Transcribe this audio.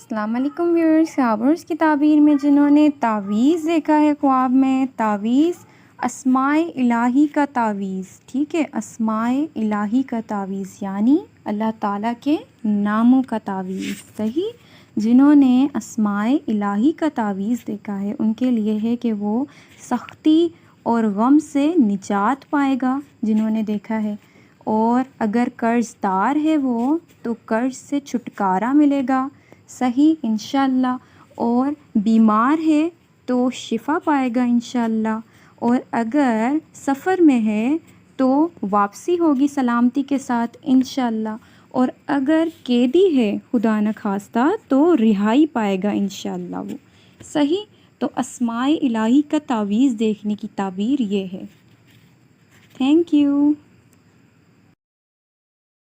السلام علیکم ویورز، خیابرز کی تعبیر میں جنہوں نے تعویذ دیکھا ہے خواب میں، تعویذ اسماء الہی کا تعویذ، ٹھیک ہے، اسماء الہی کا تعویذ یعنی اللہ تعالیٰ کے ناموں کا تعویذ، صحیح۔ جنہوں نے اسماء الہی کا تعویذ دیکھا ہے ان کے لیے ہے کہ وہ سختی اور غم سے نجات پائے گا، جنہوں نے دیکھا ہے، اور اگر قرض دار ہے وہ تو قرض سے چھٹکارا ملے گا، صحیح، انشاءاللہ، اور بیمار ہے تو شفا پائے گا انشاءاللہ، اور اگر سفر میں ہے تو واپسی ہوگی سلامتی کے ساتھ انشاءاللہ، اور اگر قیدی ہے خدا نخواستہ تو رہائی پائے گا انشاءاللہ وہ، صحیح۔ تو اسماء الہی کا تعویذ دیکھنے کی تعبیر یہ ہے۔ Thank you.